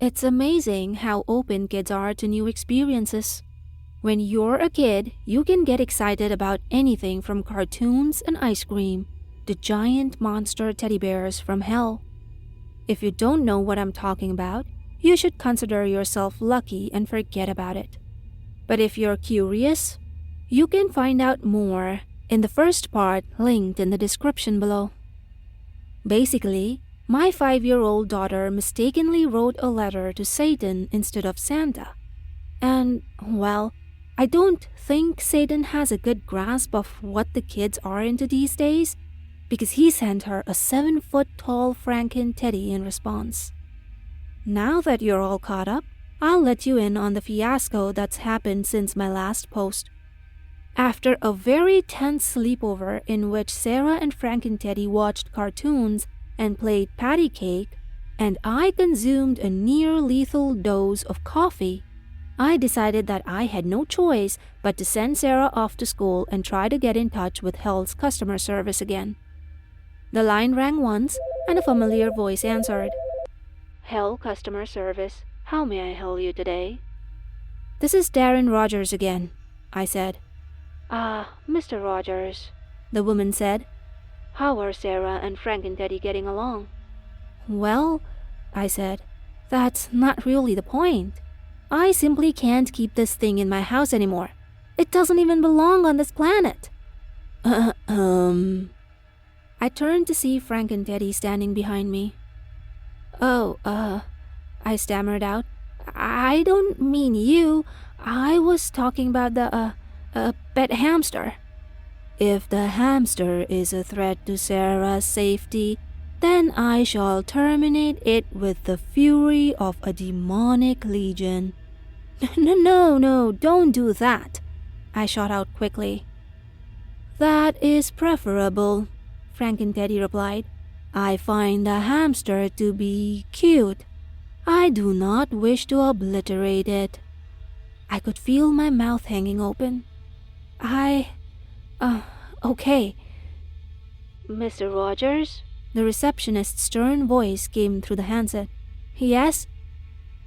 It's amazing how open kids are to new experiences. When you're a kid, you can get excited about anything from cartoons and ice cream to giant monster teddy bears from hell. If you don't know what I'm talking about, you should consider yourself lucky and forget about it. But if you're curious, you can find out more in the first part linked in the description below. Basically, my 5-year-old daughter mistakenly wrote a letter to Satan instead of Santa. And, well, I don't think Satan has a good grasp of what the kids are into these days, because he sent her a 7-foot-tall Franken teddy in response. Now that you're all caught up, I'll let you in on the fiasco that's happened since my last post. After a very tense sleepover in which Sarah and Franken Teddy watched cartoons and played patty cake, and I consumed a near-lethal dose of coffee, I decided that I had no choice but to send Sarah off to school and try to get in touch with Hell's customer service again. The line rang once, and a familiar voice answered. "Hell customer service, how may I help you today?" "This is Darren Rogers again," I said. "Ah, Mr. Rogers," the woman said. "How are Sarah and Frank and Teddy getting along?" "Well," I said, "that's not really the point. I simply can't keep this thing in my house anymore. It doesn't even belong on this planet." I turned to see Frank and Teddy standing behind me. "Oh, I stammered out. "I don't mean you. I was talking about the, pet hamster." "If the hamster is a threat to Sarah's safety, then I shall terminate it with the fury of a demonic legion." No, don't do that," I shot out quickly. "That is preferable," Frank and Teddy replied. "I find the hamster to be cute. I do not wish to obliterate it." I could feel my mouth hanging open. Okay. "Mr. Rogers?" The receptionist's stern voice came through the handset. "Yes?"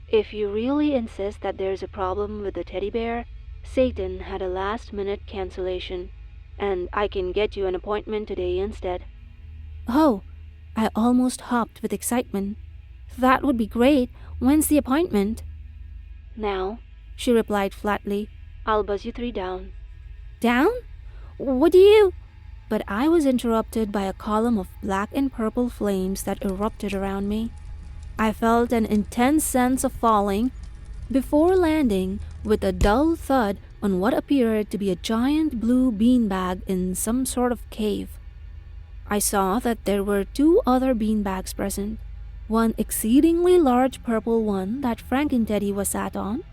"If you really insist that there's a problem with the teddy bear, Satan had a last-minute cancellation, and I can get you an appointment today instead." "Oh," I almost hopped with excitement. "That would be great. When's the appointment?" "Now," she replied flatly. "I'll buzz you 3 down." "Down? What do you—" But I was interrupted by a column of black and purple flames that erupted around me. I felt an intense sense of falling before landing with a dull thud on what appeared to be a giant blue beanbag in some sort of cave. I saw that there were 2 other beanbags present, one exceedingly large purple one that Frank and Teddy was sat on,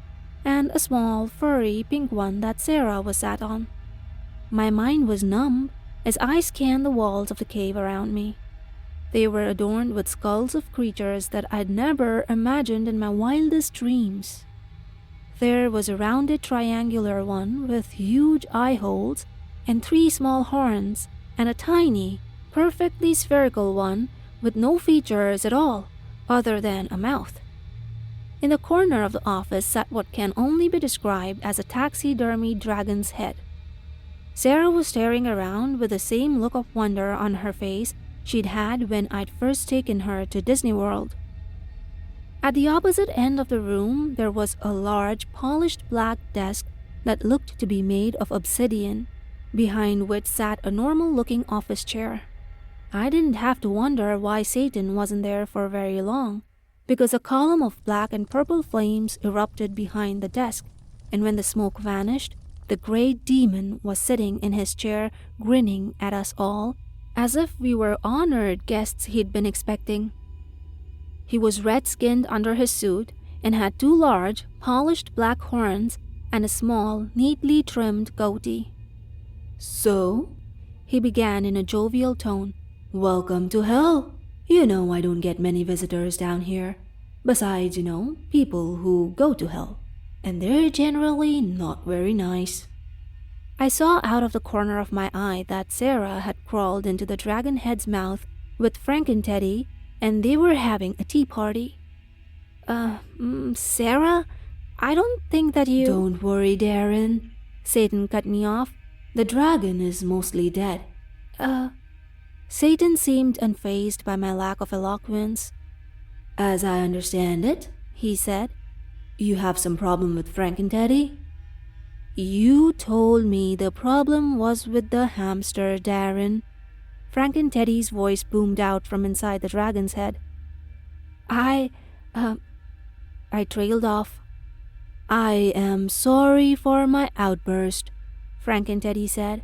and a small, furry pink one that Sarah was sat on. My mind was numb as I scanned the walls of the cave around me. They were adorned with skulls of creatures that I'd never imagined in my wildest dreams. There was a rounded triangular one with huge eye holes and 3 small horns, and a tiny, perfectly spherical one with no features at all other than a mouth. In the corner of the office sat what can only be described as a taxidermy dragon's head. Sarah was staring around with the same look of wonder on her face she'd had when I'd first taken her to Disney World. At the opposite end of the room, there was a large, polished black desk that looked to be made of obsidian, behind which sat a normal-looking office chair. I didn't have to wonder why Satan wasn't there for very long, because a column of black and purple flames erupted behind the desk, and when the smoke vanished, the great demon was sitting in his chair grinning at us all, as if we were honored guests he'd been expecting. He was red-skinned under his suit and had 2 large, polished black horns and a small, neatly trimmed goatee. "So," he began in a jovial tone, "welcome to hell. You know I don't get many visitors down here. Besides, people who go to hell. And they're generally not very nice." I saw out of the corner of my eye that Sarah had crawled into the dragon head's mouth with Frank and Teddy, and they were having a tea party. Sarah? I don't think that you... Don't worry, Darren. Satan cut me off. The dragon is mostly dead. Satan seemed unfazed by my lack of eloquence. As I understand it, he said, you have some problem with Frank and Teddy? You told me the problem was with the hamster, Darren. Frank and Teddy's voice boomed out from inside the dragon's head. I trailed off. I am sorry for my outburst, Frank and Teddy said.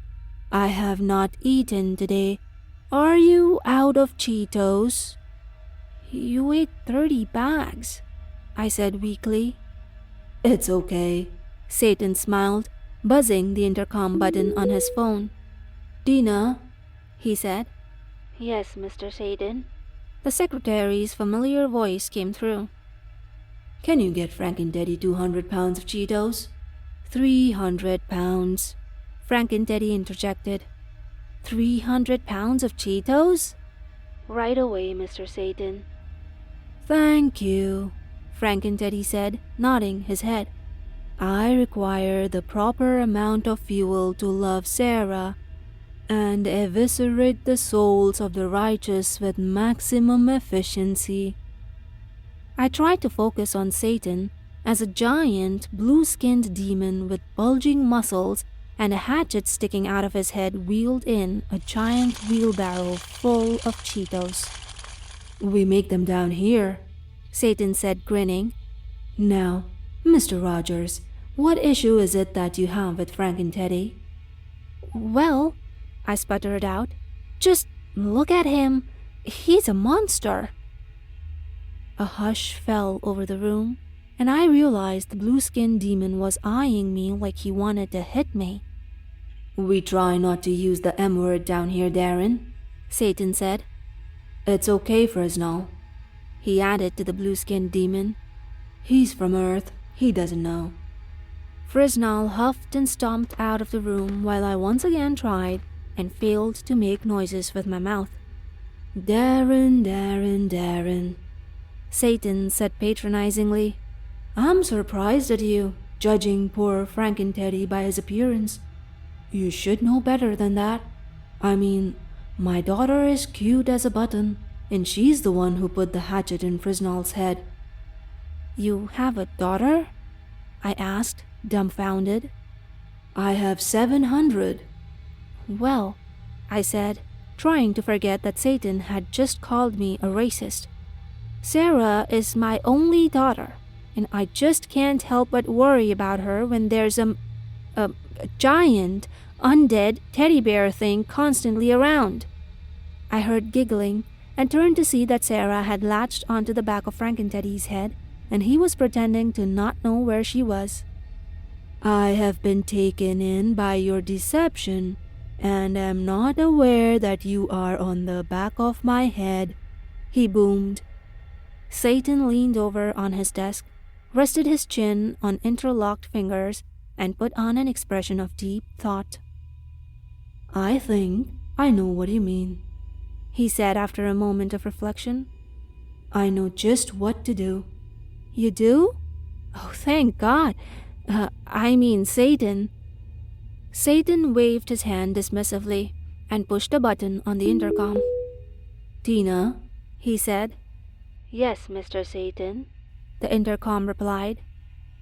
I have not eaten today. Are you out of Cheetos? You ate 30 bags, I said weakly. It's okay, Satan smiled, buzzing the intercom button on his phone. Dina, he said. Yes, Mr. Satan. The secretary's familiar voice came through. Can you get Frank and Teddy 200 pounds of Cheetos? 300 pounds, Frank and Teddy interjected. 300 pounds of Cheetos? Right away, Mr. Satan. Thank you, Frank and Teddy said, nodding his head. I require the proper amount of fuel to love Sarah and eviscerate the souls of the righteous with maximum efficiency. I tried to focus on Satan as a giant, blue-skinned demon with bulging muscles and a hatchet sticking out of his head wheeled in a giant wheelbarrow full of Cheetos. We make them down here, Satan said, grinning. Now, Mr. Rogers, what issue is it that you have with Frank and Teddy? Well, I sputtered out, just look at him. He's a monster. A hush fell over the room, and I realized the blue-skinned demon was eyeing me like he wanted to hit me. We try not to use the M-word down here, Darren, Satan said. It's okay, Fresnel, he added to the blue-skinned demon. He's from Earth, he doesn't know. Fresnel huffed and stomped out of the room while I once again tried and failed to make noises with my mouth. Darren, Darren, Darren, Satan said patronizingly. I'm surprised at you, judging poor Frank and Teddy by his appearance. You should know better than that. I mean, my daughter is cute as a button, and she's the one who put the hatchet in Fresnel's head. You have a daughter? I asked, dumbfounded. I have 700. Well, I said, trying to forget that Satan had just called me a racist. Sarah is my only daughter, and I just can't help but worry about her when there's a giant, undead teddy bear thing constantly around. I heard giggling and turned to see that Sarah had latched onto the back of Frank and Teddy's head, and he was pretending to not know where she was. I have been taken in by your deception, and am not aware that you are on the back of my head, he boomed. Satan leaned over on his desk, rested his chin on interlocked fingers, and put on an expression of deep thought. I think I know what you mean, he said after a moment of reflection. I know just what to do. You do? Oh, thank God. I mean Satan. Satan waved his hand dismissively and pushed a button on the intercom. Tina, he said. Yes, Mr. Satan, the intercom replied.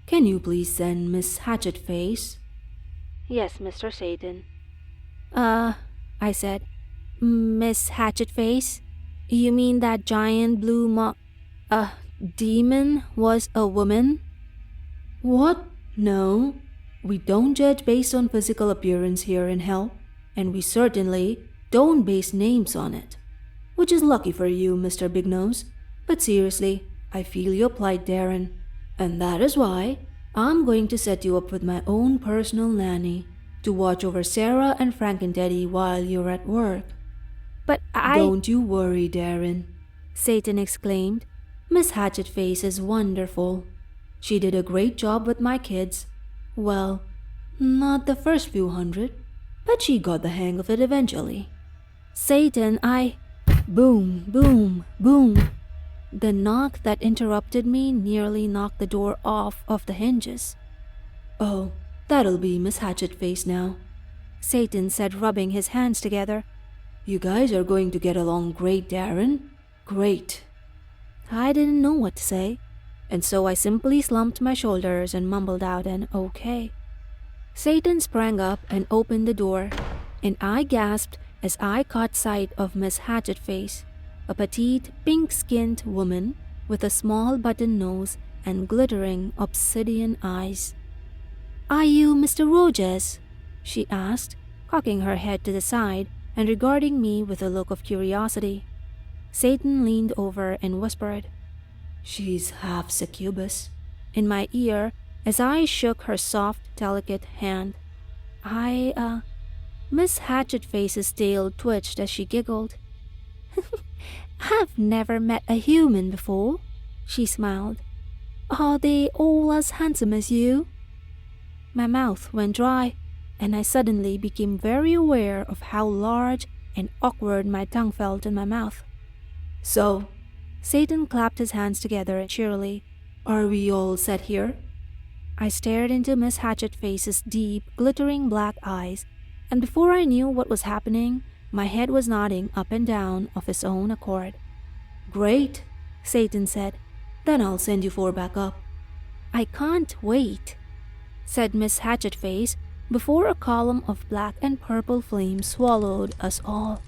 Can you please send Miss Hatchetface? Yes, Mr. Satan. I said. Miss Hatchetface? You mean that giant blue demon was a woman? What? No. We don't judge based on physical appearance here in hell, and we certainly don't base names on it. Which is lucky for you, Mr. Big Nose. But seriously, I feel your plight, Darren. And that is why I'm going to set you up with my own personal nanny to watch over Sarah and Frank and Teddy while you're at work. But Don't you worry, Darren, Satan exclaimed. Miss Hatchetface is wonderful. She did a great job with my kids. Well, not the first few hundred, but she got the hang of it eventually. Satan, Boom, boom, boom. The knock that interrupted me nearly knocked the door off of the hinges. "Oh, that'll be Miss Hatchetface now," Satan said, rubbing his hands together. "You guys are going to get along great, Darren. Great." I didn't know what to say, and so I simply slumped my shoulders and mumbled out an okay. Satan sprang up and opened the door, and I gasped as I caught sight of Miss Hatchetface, a petite, pink-skinned woman with a small button nose and glittering obsidian eyes. "Are you Mr. Rogers?" she asked, cocking her head to the side and regarding me with a look of curiosity. Satan leaned over and whispered, "She's half succubus," in my ear as I shook her soft, delicate hand. Miss Hatchetface's tail twitched as she giggled. "I've never met a human before," she smiled. "Are they all as handsome as you?" My mouth went dry, and I suddenly became very aware of how large and awkward my tongue felt in my mouth. "So," Satan clapped his hands together cheerily, "are we all set here?" I stared into Miss Hatchetface's deep, glittering black eyes, and before I knew what was happening, my head was nodding up and down of its own accord. "Great," Satan said. "Then I'll send you 4 back up." "I can't wait," said Miss Hatchetface, before a column of black and purple flame swallowed us all.